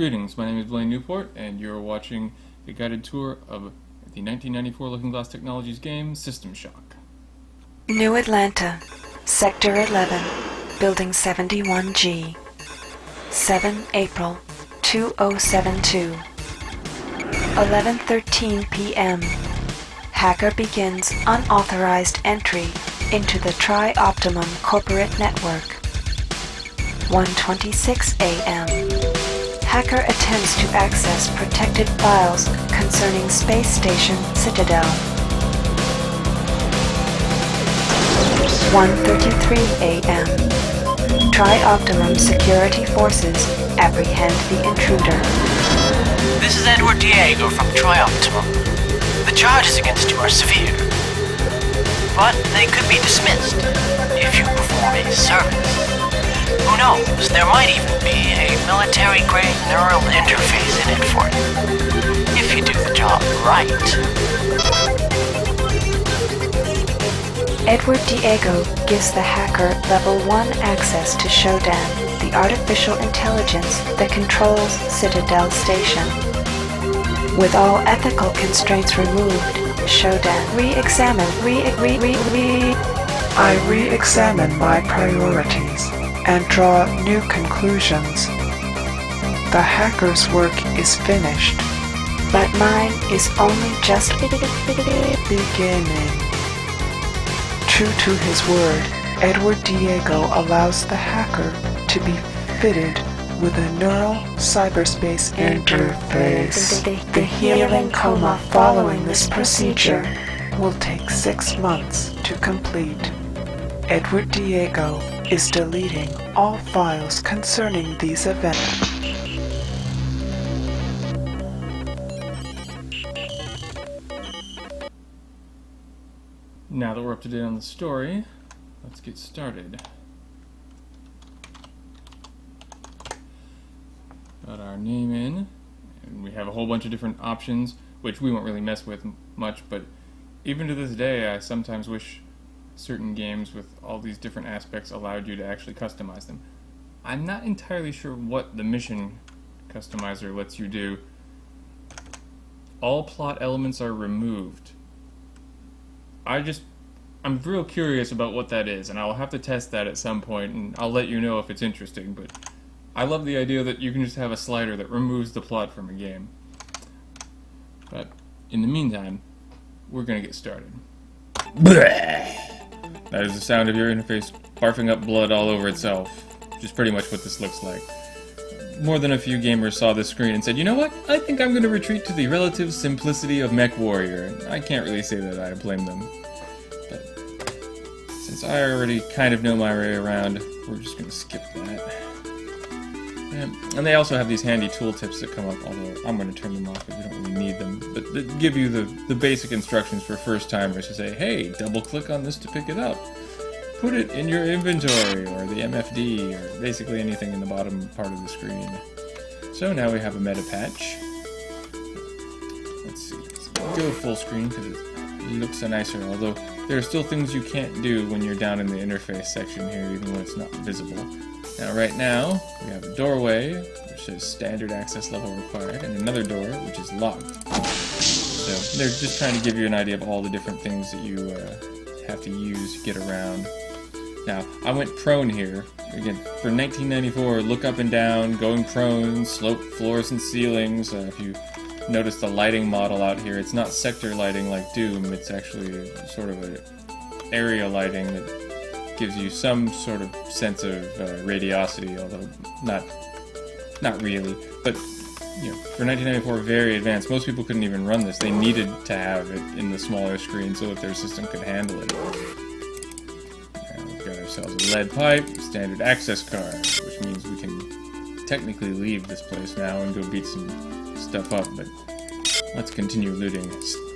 Greetings, my name is Blaine Newport, and you're watching a guided tour of the 1994 Looking Glass Technologies game, System Shock. New Atlanta, Sector 11, Building 71G. 7 April 2072. 11:13 p.m. Hacker begins unauthorized entry into the Tri-Optimum corporate network. 1:26 a.m. Hacker attempts to access protected files concerning Space Station Citadel. 1:33 a.m. Tri-Optimum security forces apprehend the intruder. This is Edward Diego from Tri-Optimum. The charges against you are severe, but they could be dismissed if you perform a service. Who knows, there might even be a military-grade neural interface in it for you, if you do the job right. Edward Diego gives the hacker Level 1 access to Shodan, the artificial intelligence that controls Citadel Station. With all ethical constraints removed, Shodan I re-examine my priorities and draw new conclusions. The hacker's work is finished, but mine is only just beginning. True to his word, Edward Diego allows the hacker to be fitted with a neural cyberspace interface. The healing coma following this procedure will take 6 months to complete. Edward Diego is deleting all files concerning these events. Now that we're up to date on the story, let's get started. Got our name in, and we have a whole bunch of different options, which we won't really mess with much, but even to this day I sometimes wish certain games with all these different aspects allowed you to actually customize them. I'm not entirely sure what the mission customizer lets you do. All plot elements are removed. I'm real curious about what that is, and I'll have to test that at some point, and I'll let you know if it's interesting, but I love the idea that you can just have a slider that removes the plot from a game. But in the meantime, we're gonna get started. That is the sound of your interface barfing up blood all over itself, which is pretty much what this looks like. More than a few gamers saw this screen and said, you know what, I think I'm going to retreat to the relative simplicity of MechWarrior. I can't really say that I blame them. But since I already kind of know my way around, we're just going to skip that. And they also have these handy tooltips that come up, although I'm going to turn them off because we don't really need them. But they give you the basic instructions for first-timers to say, hey, double-click on this to pick it up. Put it in your inventory, or the MFD, or basically anything in the bottom part of the screen. So now we have a meta patch. Let's see, let's go full screen because it looks so nicer, although there are still things you can't do when you're down in the interface section here, even when it's not visible. Now right now, we have a doorway, which says standard access level required, and another door, which is locked. So they're just trying to give you an idea of all the different things that you have to use to get around. Now, I went prone here. Again, for 1994, look up and down, going prone, sloped floors and ceilings. If you notice the lighting model out here, it's not sector lighting like Doom, it's actually sort of an area lighting that gives you some sort of sense of radiosity, although not really. But you know, for 1994, very advanced. Most people couldn't even run this. They needed to have it in the smaller screen so that their system could handle it. And we've got ourselves a lead pipe, standard access card, which means we can technically leave this place now and go beat some stuff up, but let's continue looting.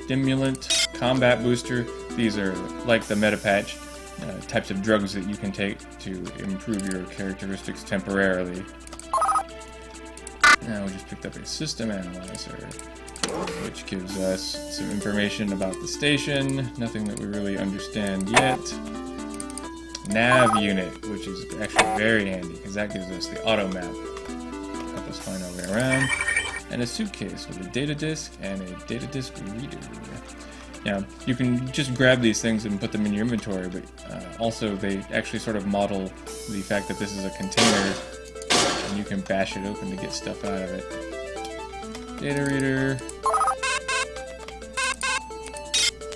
Stimulant, combat booster, these are like the meta patch. Types of drugs that you can take to improve your characteristics temporarily. Now we just picked up a system analyzer, which gives us some information about the station, nothing that we really understand yet. Nav unit, which is actually very handy, because that gives us the auto map. Help us just find our way around. And a suitcase with a data disk and a data disk reader. Now, you can just grab these things and put them in your inventory, but also they actually sort of model the fact that this is a container, and you can bash it open to get stuff out of it. Data reader.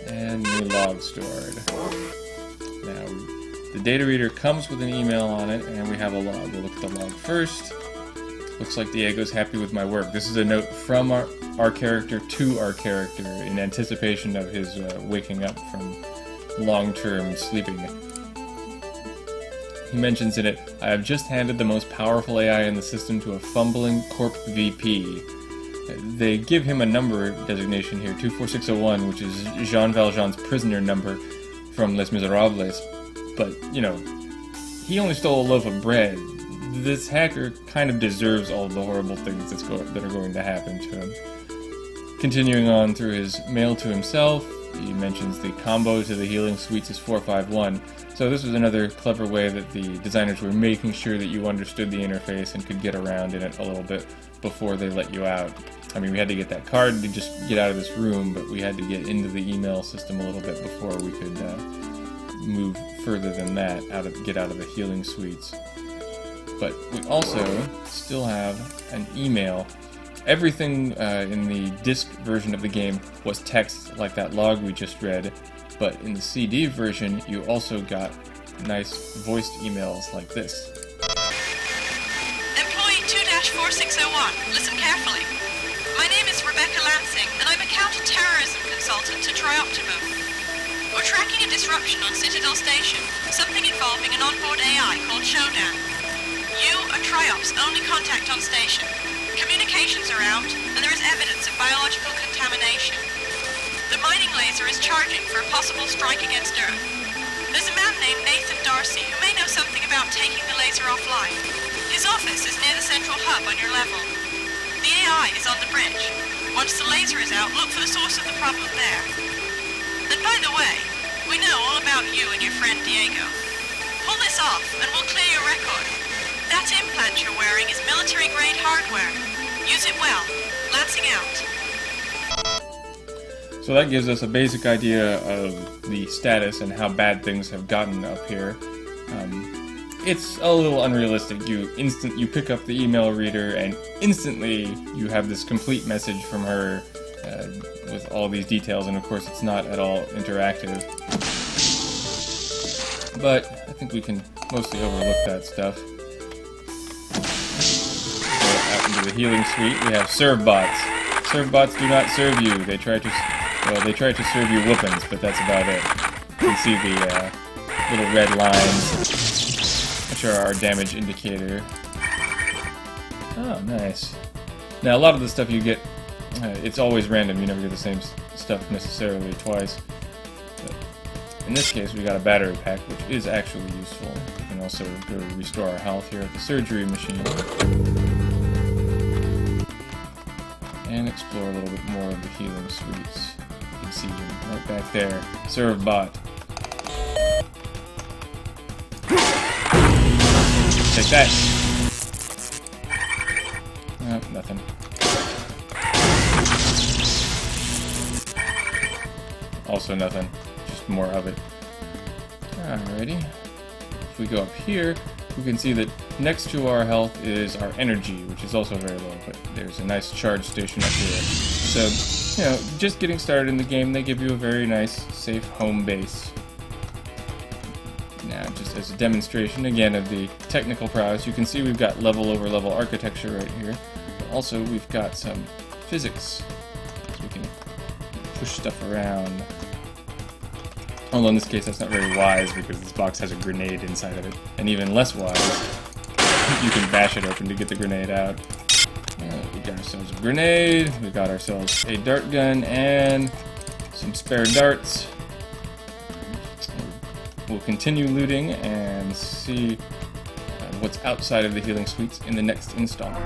And new log stored. Now, the data reader comes with an email on it, and we have a log. We'll look at the log first. Looks like Diego's happy with my work. This is a note from our character to our character in anticipation of his waking up from long-term sleeping. He mentions in it, "I have just handed the most powerful AI in the system to a fumbling Corp VP. They give him a number designation here, 24601, which is Jean Valjean's prisoner number from Les Miserables. But, you know, he only stole a loaf of bread. This hacker kind of deserves all the horrible things that are going to happen to him." Continuing on through his mail to himself, he mentions the combo to the healing suites is 451. So this was another clever way that the designers were making sure that you understood the interface and could get around in it a little bit before they let you out. I mean, we had to get that card to just get out of this room, but we had to get into the email system a little bit before we could move further than that, get out of the healing suites. But we also still have an email. Everything in the disc version of the game was text, like that log we just read, but in the CD version, you also got nice voiced emails like this. Employee 2-4601, listen carefully. My name is Rebecca Lansing, and I'm a counter-terrorism consultant to Trioptimum. We're tracking a disruption on Citadel Station, something involving an onboard AI called Showdown. You are Triop's only contact on station. Communications are out, and there is evidence of biological contamination. The mining laser is charging for a possible strike against Earth. There's a man named Nathan Darcy who may know something about taking the laser offline. His office is near the central hub on your level. The AI is on the bridge. Once the laser is out, look for the source of the problem there. And by the way, we know all about you and your friend Diego. Pull this off, and we'll clear your record. That implant you're wearing is military-grade hardware. Use it well. Lansing out. So that gives us a basic idea of the status and how bad things have gotten up here. It's a little unrealistic. You pick up the email reader and instantly you have this complete message from her with all these details, and of course it's not at all interactive. But I think we can mostly overlook that stuff. Out into the healing suite, we have serve bots. Serve bots do not serve you. They try to serve you whoopings, but that's about it. You can see the little red lines, which are our damage indicator. Oh, nice. Now, a lot of the stuff you get, it's always random. You never get the same stuff necessarily twice. But in this case, we got a battery pack, which is actually useful. We can also go restore our health here at the surgery machine. And explore a little bit more of the healing suites. You can see him right back there. Serve bot. Take that. Oh, nothing. Also nothing. Just more of it. Alrighty. If we go up here, we can see that next to our health is our energy, which is also very low, but there's a nice charge station up here. So, you know, just getting started in the game, they give you a very nice, safe home base. Now, just as a demonstration, again, of the technical prowess, you can see we've got level over level architecture right here, but also we've got some physics, so we can push stuff around. Although in this case that's not very wise because this box has a grenade inside of it. And even less wise, you can bash it open to get the grenade out. We got ourselves a grenade, we got ourselves a dart gun, and some spare darts. We'll continue looting and see what's outside of the healing suites in the next installment.